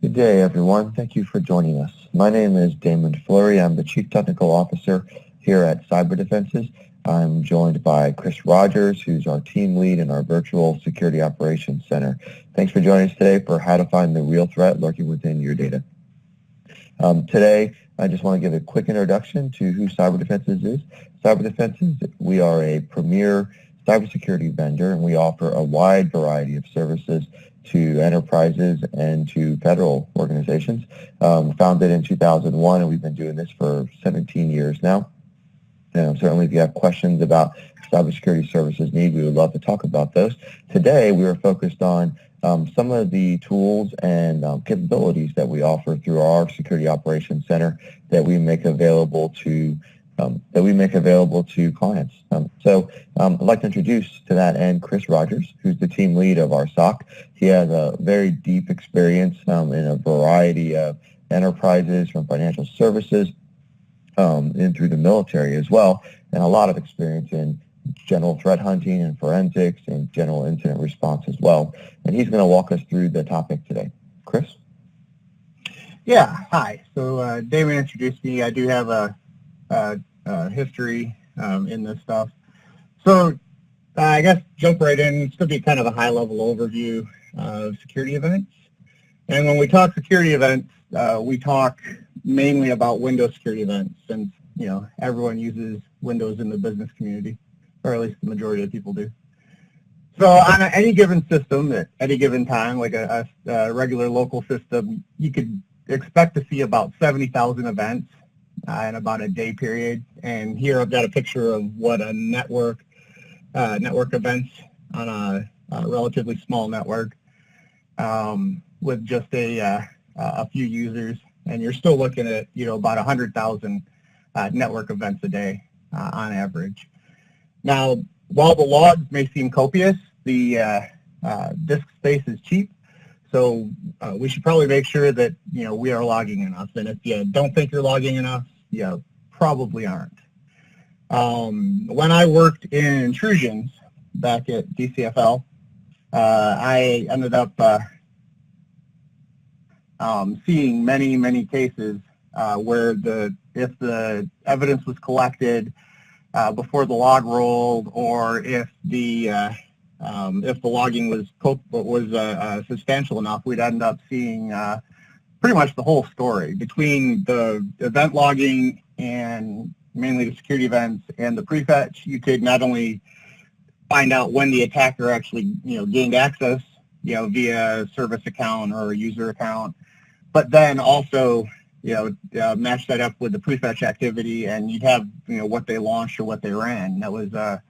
Good day, everyone. Thank you for joining us. My name is Damon Fleury. I'm the Chief Technical Officer here at Cyber Defenses. I'm joined by Chris Rogers, who's our team lead in our Virtual Security Operations Center. Thanks for joining us today for how to find the real threat lurking within your data. Today, I just want to give a quick introduction to who Cyber Defenses is. Cyber Defenses, we are a premier cybersecurity vendor, and we offer a wide variety of services to enterprises and to federal organizations. Founded in 2001, and we've been doing this for 17 years now. Certainly, if you have questions about cybersecurity services need, we would love to talk about those. Today, we are focused on some of the tools and capabilities that we offer through our Security Operations Center that we make available to clients. I'd like to introduce to that end Chris Rogers, who's the team lead of our SOC. He has a very deep experience in a variety of enterprises, from financial services and through the military as well, and a lot of experience in general threat hunting and forensics and general incident response as well. And he's going to walk us through the topic today. Chris? Yeah, hi. So Damon introduced me. I do have a history in this stuff. So I guess jump right in. It's going to be kind of a high-level overview of security events. And when we talk security events, we talk mainly about Windows security events, since everyone uses Windows in the business community, or at least the majority of people do. So on any given system at any given time, like a regular local system, you could expect to see about 70,000 events in about a day period. And here I've got a picture of what a network events on a relatively small network with just a few users. And you're still looking at about 100,000 network events a day on average. Now, while the logs may seem copious, the disk space is cheap. So we should probably make sure that we are logging enough. And if you don't think you're logging enough, you probably aren't. When I worked in intrusions back at DCFL, I ended up seeing many cases where if the evidence was collected before the log rolled, or if the logging was substantial enough, we'd end up seeing pretty much the whole story between the event logging and mainly the security events and the prefetch. You could not only find out when the attacker actually gained access via a service account or a user account, but then also match that up with the prefetch activity, and you'd have what they launched or what they ran. That was a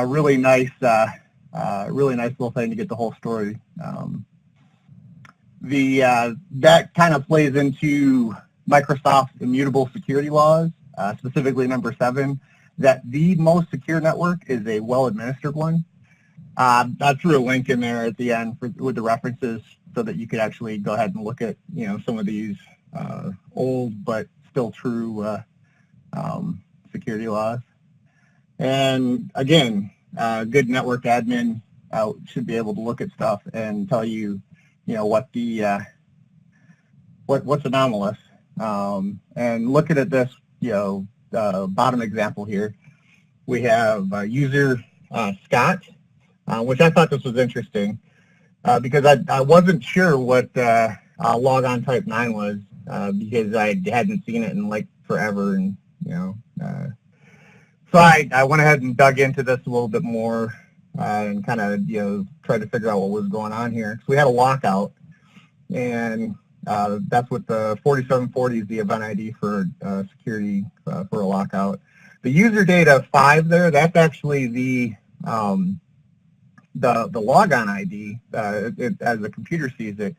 really nice little thing to get the whole story. That kind of plays into Microsoft's immutable security laws, specifically number 7, that the most secure network is a well-administered one. I threw a link in there at the end with the references so that you could actually go ahead and look at some of these old but still true security laws. And again, good network admin should be able to look at stuff and tell you what the what's anomalous. And looking at this bottom example here, we have user Scott, which I thought this was interesting because I wasn't sure what logon type 9 was because I hadn't seen it in like forever, and so I went ahead and dug into this a little bit more and kind of tried to figure out what was going on here. So we had a lockout, and that's what the 4740 is, the event ID for security for a lockout. The user data 5 there, that's actually the logon ID as the computer sees it.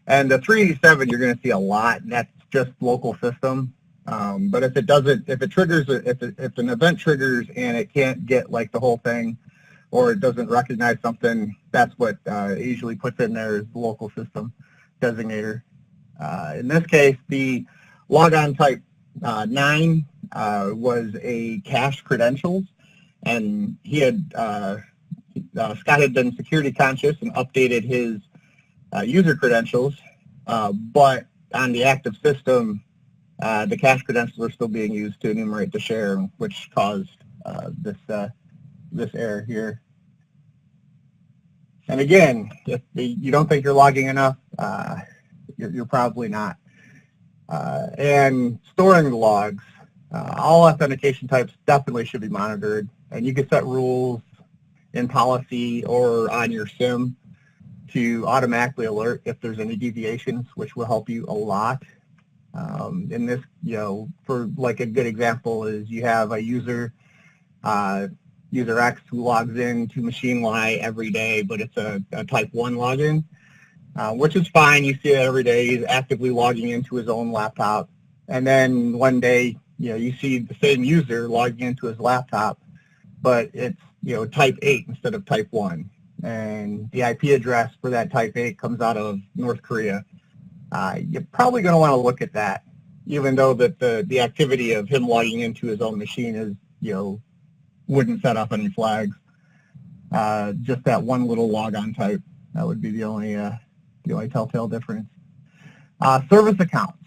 And the 387 you're going to see a lot, and that's just local system. But if if an event triggers and it can't get like the whole thing, or it doesn't recognize something, that's what it usually puts in there is the local system designator. In this case, the logon type 9 was a cached credentials, and he had Scott had been security conscious and updated his user credentials, but on the active system, the cache credentials are still being used to enumerate the share, which caused this error here. And again, if you don't think you're logging enough, you're probably not. And storing the logs, all authentication types definitely should be monitored. And you can set rules in policy or on your SIM to automatically alert if there's any deviations, which will help you a lot. In this, for like a good example is you have a user X who logs in to Machine Y every day, but it's a type 1 login, which is fine. You see it every day. He's actively logging into his own laptop. And then one day, you see the same user logging into his laptop, but it's, type 8 instead of type 1. And the IP address for that type 8 comes out of North Korea. You're probably going to want to look at that, even though that the activity of him logging into his own machine is, wouldn't set off any flags. Just that one little logon type, that would be the only telltale difference. Service accounts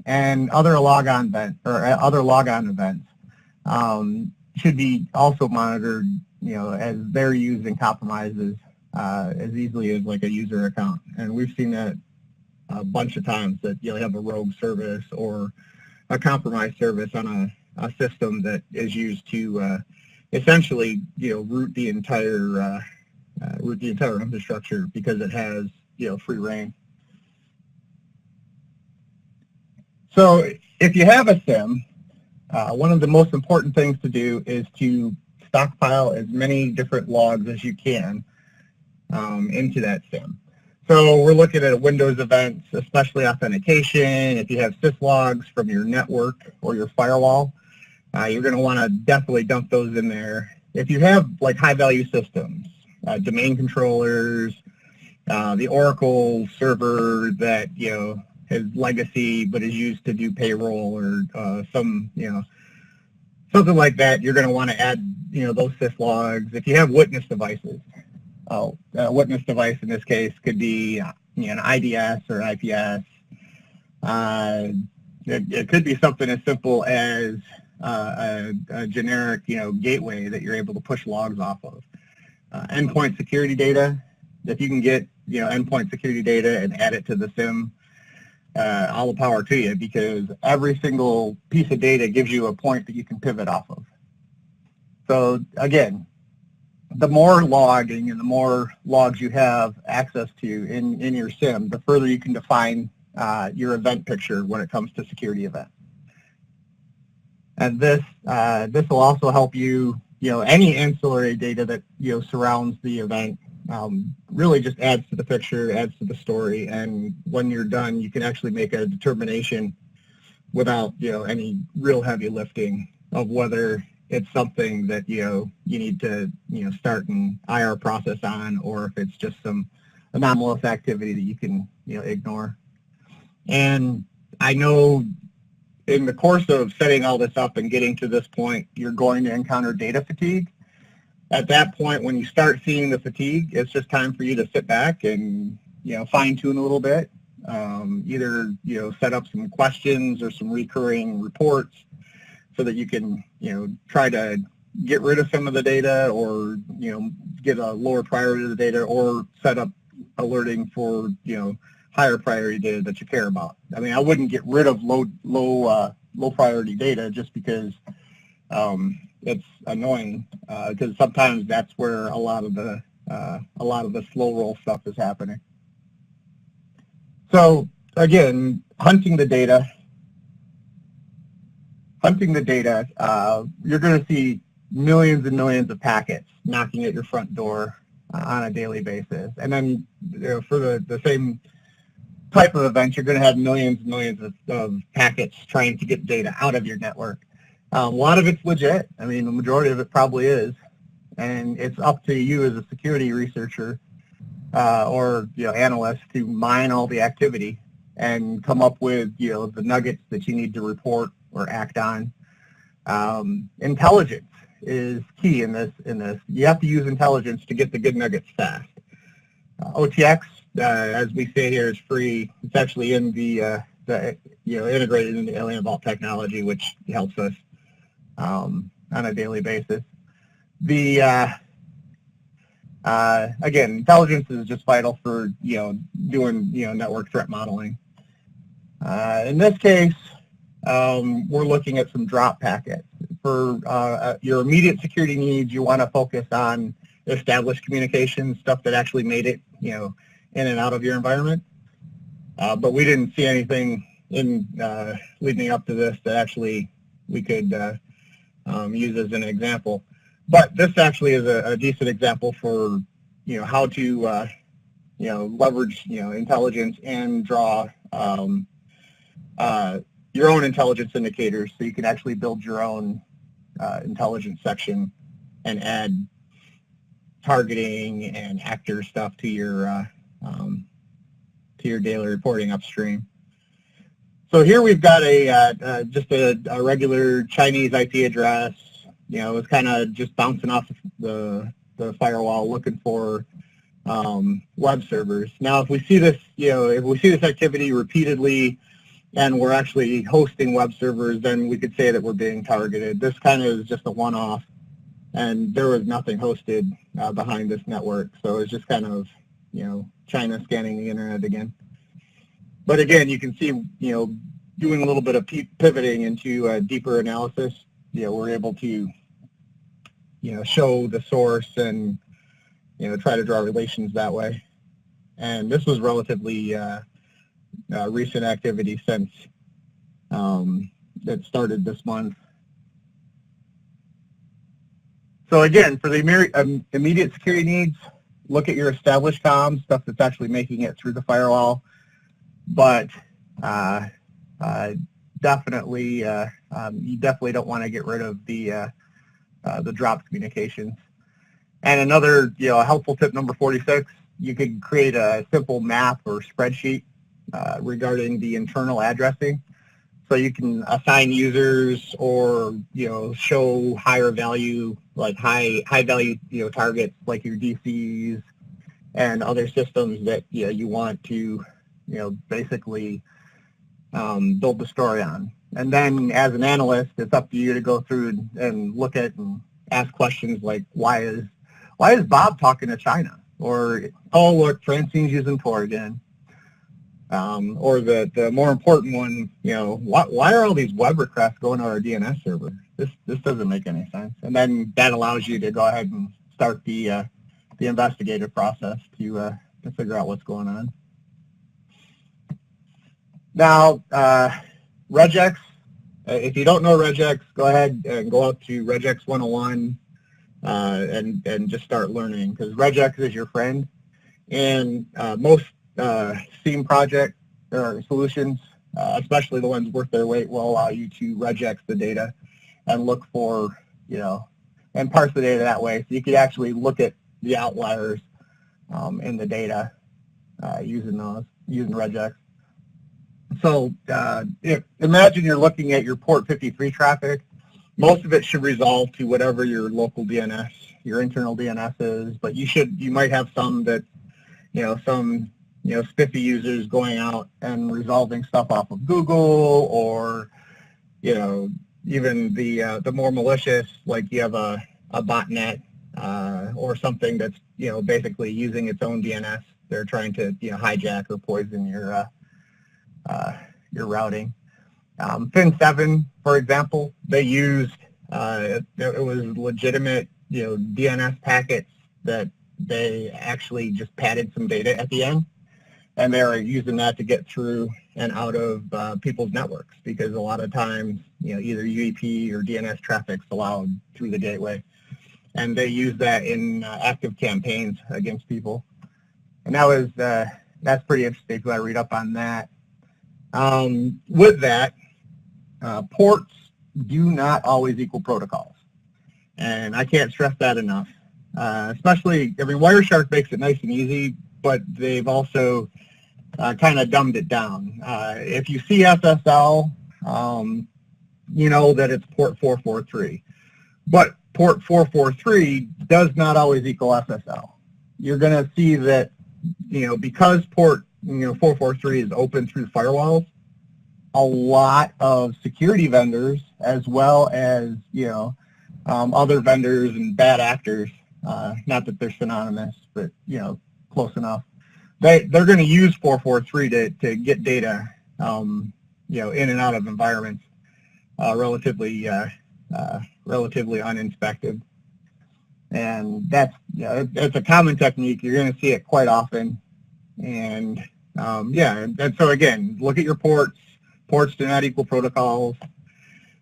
and other logon events should be also monitored, as they're used in compromises as easily as like a user account. And we've seen that a bunch of times, that you'll have a rogue service or a compromised service on a system that is used to essentially, root the entire infrastructure because it has, free reign. So if you have a SIM, one of the most important things to do is to stockpile as many different logs as you can into that SIM. So we're looking at Windows events, especially authentication. If you have syslogs from your network or your firewall, you're going to want to definitely dump those in there. If you have like high-value systems, domain controllers, the Oracle server that has legacy but is used to do payroll or something like that, you're going to want to add those syslogs. If you have witness devices, a witness device in this case could be an IDS or IPS. It could be something as simple as a generic gateway that you're able to push logs off of. Endpoint security data, if you can get endpoint security data and add it to the SIM, all the power to you, because every single piece of data gives you a point that you can pivot off of. So again, the more logging and the more logs you have access to in your SIM, the further you can define your event picture when it comes to security events. And this will also help you, any ancillary data that surrounds the event really just adds to the picture, adds to the story, and when you're done, you can actually make a determination without any real heavy lifting of whether it's something that you need to start an IR process on, or if it's just some anomalous activity that you can ignore. And I know in the course of setting all this up and getting to this point, you're going to encounter data fatigue. At that point, when you start seeing the fatigue, it's just time for you to sit back and fine tune a little bit. Either set up some questions or some recurring reports so that you can try to get rid of some of the data, or get a lower priority of the data, or set up alerting for higher priority data that you care about. I mean, I wouldn't get rid of low priority data just because it's annoying, because sometimes that's where a lot of the slow roll stuff is happening. So again, hunting the data, you're going to see millions and millions of packets knocking at your front door on a daily basis. And then for the same type of event, you're going to have millions and millions of packets trying to get data out of your network. A lot of it's legit. I mean, the majority of it probably is. And it's up to you as a security researcher or analyst to mine all the activity and come up with the nuggets that you need to report or act on. Intelligence is key in this. You have to use intelligence to get the good nuggets fast. OTX as we say here, is free. It's actually in the integrated into Alien Vault technology, which helps us on a daily basis. Again, intelligence is just vital for doing network threat modeling. In this case, we're looking at some drop packets. For your immediate security needs, you want to focus on established communications, stuff that actually made it in and out of your environment. But we didn't see anything in leading up to this that actually we could use as an example. But this actually is a decent example for how to leverage intelligence and draw your own intelligence indicators, so you can actually build your own intelligence section and add targeting and actor stuff to your daily reporting upstream. So here we've got just a regular Chinese IP address. It was kind of just bouncing off the firewall, looking for web servers. Now, if we see this, if we see this activity repeatedly, and we're actually hosting web servers, then we could say that we're being targeted. This kind of is just a one-off, and there was nothing hosted behind this network, so it's just kind of China scanning the internet again. But again, you can see doing a little bit of pivoting into deeper analysis. We're able to show the source and try to draw relations that way. And this was relatively recent activity since that started this month. So again, for the immediate security needs, look at your established comms, stuff that's actually making it through the firewall. But definitely, you definitely don't want to get rid of the dropped communications. And another, helpful tip number 46, you could create a simple map or spreadsheet regarding the internal addressing. So you can assign users or, show higher value, like high value, targets like your DCs and other systems that, you want to, basically build the story on. And then as an analyst, it's up to you to go through and look at and ask questions like, why is Bob talking to China? Or, oh, look, Francine's using Tor again. Or the more important one, why are all these web requests going to our DNS server? This doesn't make any sense. And then that allows you to go ahead and start the investigative process to figure out what's going on. Now, regex. If you don't know regex, go ahead and go out to regex 101 and just start learning, because regex is your friend. And most SIEM project or solutions, especially the ones worth their weight, will allow you to regex the data and look for, and parse the data that way. So you could actually look at the outliers in the data using regex. So imagine you're looking at your port 53 traffic. Most of it should resolve to whatever your local DNS, your internal DNS is, but you might have some that, some spiffy users going out and resolving stuff off of Google, or even the more malicious, like you have a botnet or something that's basically using its own DNS. They're trying to hijack or poison your routing. Fin7, for example, they used it was legitimate DNS packets that they actually just padded some data at the end, and they're using that to get through and out of people's networks, because a lot of times either UDP or DNS traffic's allowed through the gateway, and they use that in active campaigns against people. And that's pretty interesting, so I read up on that. With that, ports do not always equal protocols, and I can't stress that enough. Especially, Wireshark makes it nice and easy, but they've also kind of dumbed it down. If you see SSL, you know that it's port 443, but port 443 does not always equal SSL. You're going to see that because port 443 is open through firewalls, a lot of security vendors, as well as other vendors and bad actors, not that they're synonymous, but close enough. They're going to use 443 to get data in and out of environments relatively uninspected. And that's it's a common technique. You're going to see it quite often. And and so again, look at your ports. Ports do not equal protocols.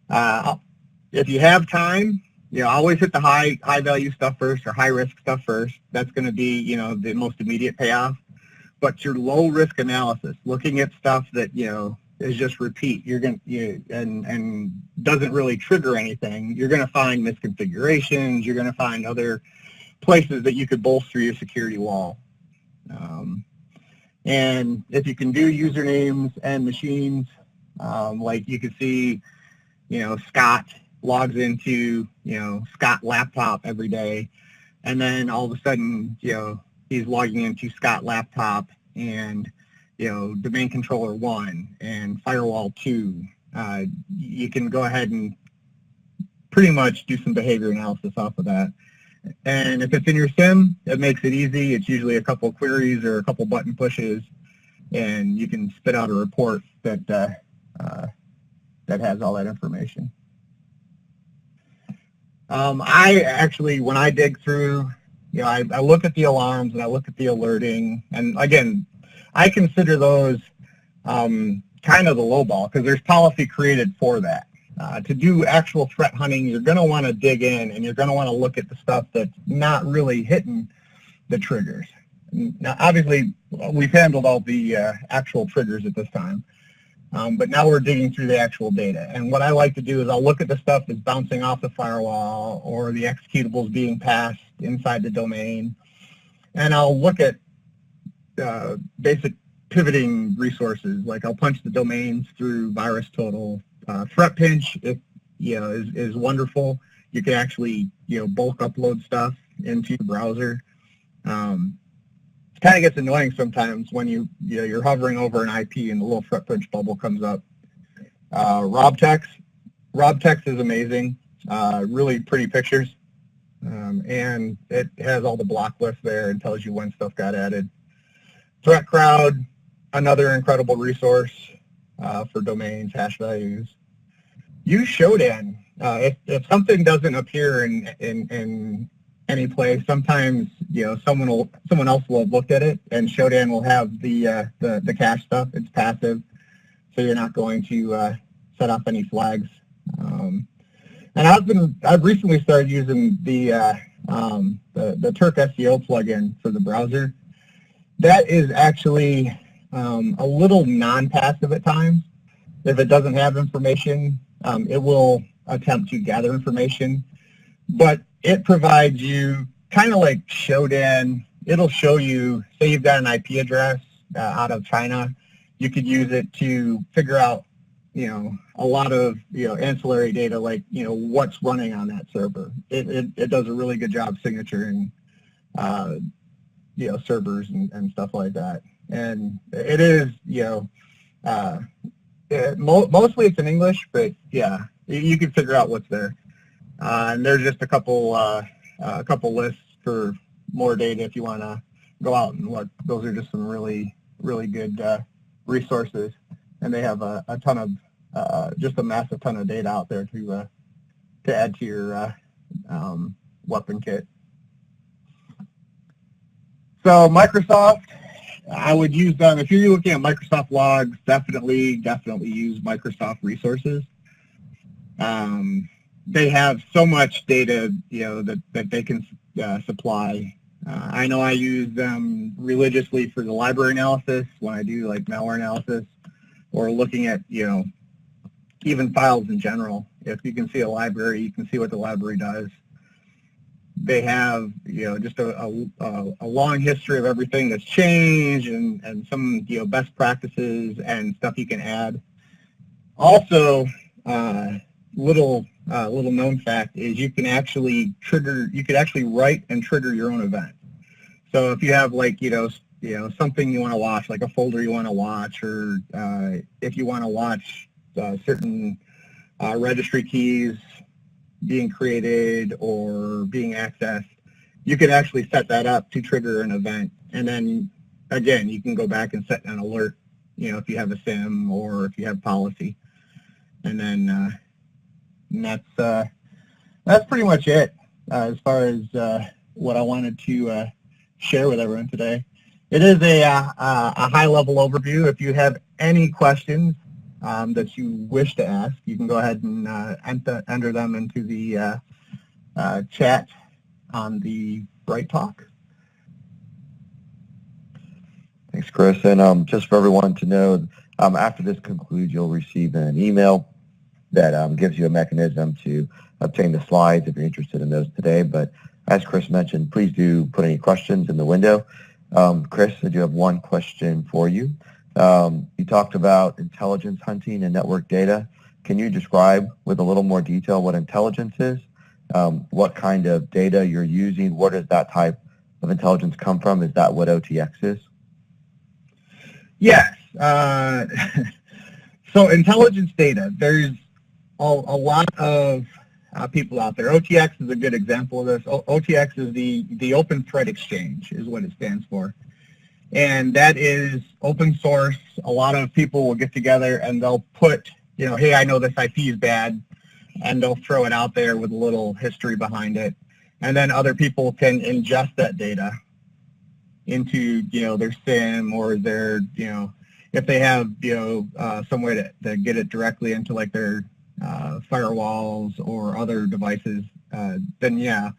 If you have time, always hit the high value stuff first, or high risk stuff first. That's going to be the most immediate payoff. But your low risk analysis, looking at stuff that is just repeat, and doesn't really trigger anything, you're going to find misconfigurations. You're going to find other places that you could bolster your security wall. And if you can do usernames and machines, like you can see, Scott logs into, Scott laptop every day, and then all of a sudden, he's logging into Scott laptop and, domain controller 1 and firewall 2. You can go ahead and pretty much do some behavior analysis off of that. And if it's in your SIM, it makes it easy. It's usually a couple of queries or a couple button pushes, and you can spit out a report that that has all that information. I actually, when I dig through, I look at the alarms and I look at the alerting, and again, I consider those kind of the low ball, because there's policy created for that. To do actual threat hunting, you're going to want to dig in, and you're going to want to look at the stuff that's not really hitting the triggers. Now, obviously, we've handled all the actual triggers at this time, but now we're digging through the actual data. And what I like to do is I'll look at the stuff that's bouncing off the firewall, or the executables being passed inside the domain, and I'll look at basic pivoting resources. Like I'll punch the domains through VirusTotal. ThreatPinch is wonderful. You can actually bulk upload stuff into your browser. It kind of gets annoying sometimes when you're hovering over an IP and the little ThreatPinch bubble comes up. RobTex is amazing. Really pretty pictures, and it has all the block lists there and tells you when stuff got added. ThreatCrowd, another incredible resource for domains, hash values. Use Shodan. If something doesn't appear in any place, sometimes someone else will have looked at it, and Shodan will have the cache stuff. It's passive, so you're not going to set off any flags. And I've recently started using the Turk SEO plugin for the browser. That is actually a little non-passive at times. If it doesn't have information, it will attempt to gather information, but it provides you kind of like Shodan. It'll show you, say you've got an IP address out of China, you could use it to figure out, a lot of, ancillary data, like, what's running on that server. It does a really good job signaturing, servers and stuff like that. And it is, mostly it's in English, but yeah, you can figure out what's there. And there's just a couple lists for more data if you want to go out and look. Those are just some really, really good resources, and they have a ton of, just a massive ton of data out there to add to your weapon kit. So Microsoft, I would use them. If you're looking at Microsoft logs, definitely use Microsoft resources. They have so much data, that they can supply. I know I use them religiously for the library analysis when I do like malware analysis, or looking at, even files in general. If you can see a library, you can see what the library does. They have, just a long history of everything that's changed, and some, best practices and stuff you can add. Also, little known fact is you could actually write and trigger your own event. So if you have, like, something you want to watch, like a folder you want to watch, or if you want to watch certain registry keys being created or being accessed, you can actually set that up to trigger an event. And then, again, you can go back and set an alert, if you have a SIM or if you have policy. And then that's pretty much it as far as what I wanted to share with everyone today. It is a high-level overview. If you have any questions that you wish to ask, you can go ahead and enter them into the chat on the Bright Talk. Thanks, Chris. And just for everyone to know, after this concludes, you'll receive an email that gives you a mechanism to obtain the slides if you're interested in those today. But as Chris mentioned, please do put any questions in the window. Chris, I do have one question for you. You talked about intelligence hunting and network data. Can you describe with a little more detail what intelligence is? What kind of data you're using? Where does that type of intelligence come from? Is that what OTX is? Yes. So intelligence data, there's a lot of people out there. OTX is a good example of this. OTX is the Open Threat Exchange is what it stands for. And that is open source. A lot of people will get together and they'll put, hey, I know this IP is bad, and they'll throw it out there with a little history behind it. And then other people can ingest that data into, their SIM or their, if they have, some way to get it directly into like their firewalls or other devices, then yeah.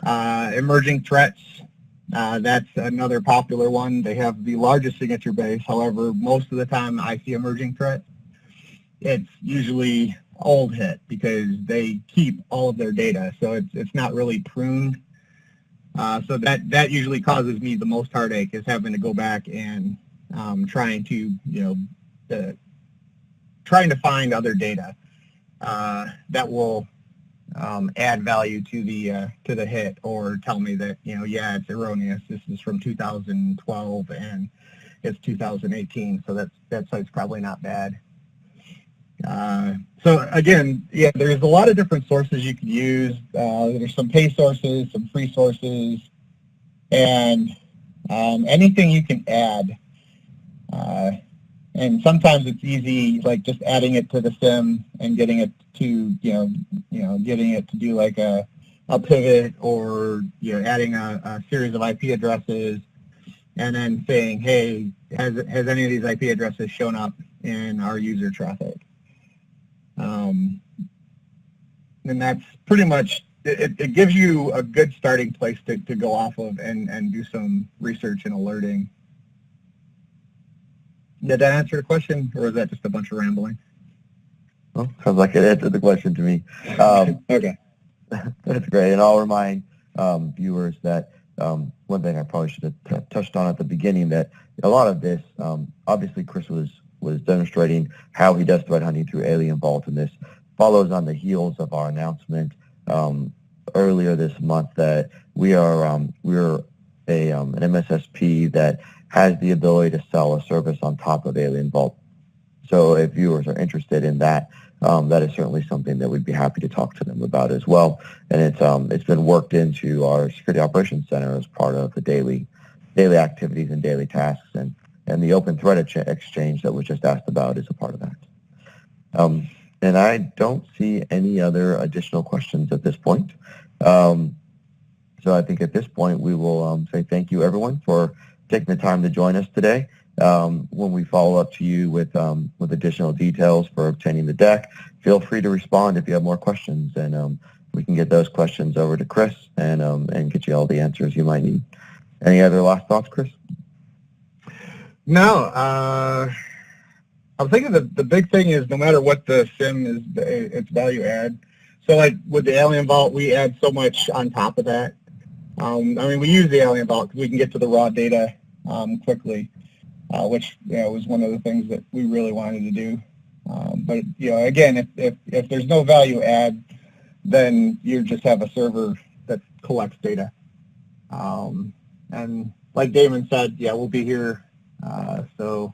Emerging threats, that's another popular one. They have the largest signature base. However, most of the time I see emerging threats, it's usually old hit because they keep all of their data, so it's not really pruned. So that usually causes me the most heartache, is having to go back and trying to find other data that will add value to the hit, or tell me that yeah, it's erroneous. This is from 2012 and it's 2018, so that site's probably not bad. So again, yeah, there's a lot of different sources you could use. There's some pay sources, some free sources, and anything you can add. And sometimes it's easy, like just adding it to the SIM and getting it to, getting it to do like a pivot, or adding a series of IP addresses, and then saying, hey, has any of these IP addresses shown up in our user traffic? And that's pretty much, it gives you a good starting place to go off of and do some research and alerting. Did that answer the question, or is that just a bunch of rambling? Well, sounds like it answered the question to me. Okay. That's great. And I'll remind viewers that one thing I probably should have touched on at the beginning, that a lot of this, obviously Chris was demonstrating how he does threat hunting through Alien Vault, and this follows on the heels of our announcement earlier this month that we're an MSSP that has the ability to sell a service on top of Alien Vault. So if viewers are interested in that, that is certainly something that we'd be happy to talk to them about as well. And it's been worked into our Security Operations Center as part of the daily activities and daily tasks, and the Open Threat Exchange that was just asked about is a part of that. And I don't see any other additional questions at this point. So I think at this point we will say thank you, everyone, for taking the time to join us today. When we follow up to you with additional details for obtaining the deck, feel free to respond if you have more questions, and we can get those questions over to Chris and get you all the answers you might need. Any other last thoughts, Chris? No. I'm thinking that the big thing is, no matter what the SIM is, it's value add. So like with the Alien Vault, we add so much on top of that. We use the Alien Vault because we can get to the raw data quickly, which was one of the things that we really wanted to do. But again, if there's no value add, then you just have a server that collects data. And like Damon said, yeah, we'll be here. So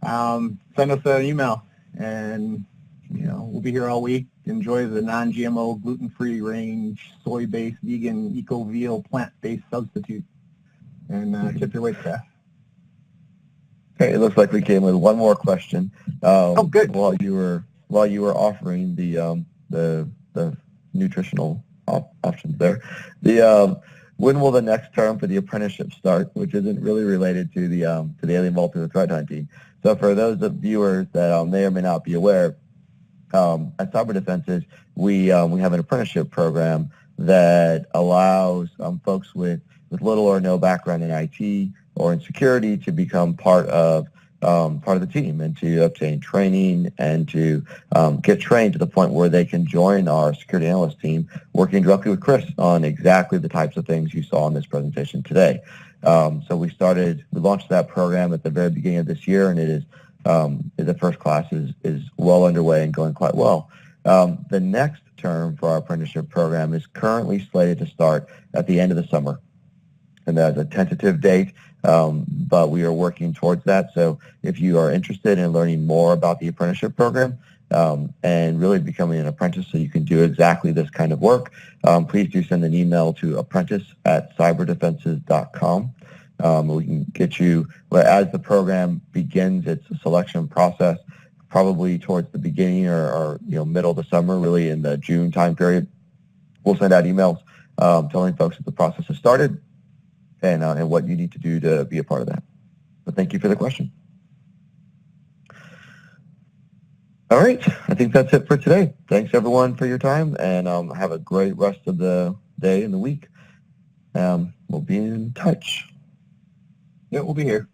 send us an email, and we'll be here all week. Enjoy the non-GMO, gluten-free range, soy-based, vegan, eco-veal, plant-based substitute, and tip your wait staff. Okay, it looks like we came with one more question. Good. While you were offering the nutritional options there, when will the next term for the apprenticeship start? Which isn't really related to the Alien Vultures or Threat Hunting. So for those of viewers that may or may not be aware, at Cyber Defenses we have an apprenticeship program that allows folks with little or no background in IT or in security to become part of the team and to obtain training and to get trained to the point where they can join our security analyst team, working directly with Chris on exactly the types of things you saw in this presentation today. So we launched that program at the very beginning of this year, and it is the first class is well underway and going quite well. The next term for our apprenticeship program is currently slated to start at the end of the summer, and that's a tentative date. But we are working towards that. So if you are interested in learning more about the apprenticeship program and really becoming an apprentice so you can do exactly this kind of work, please do send an email to apprentice@cyberdefenses.com. We can get you, as the program begins its selection process, probably towards the beginning or middle of the summer, really in the June time period. We'll send out emails telling folks that the process has started and what you need to do to be a part of that. But thank you for the question. All right, I think that's it for today. Thanks everyone for your time, and have a great rest of the day and the week. We'll be in touch. Yeah, we'll be here.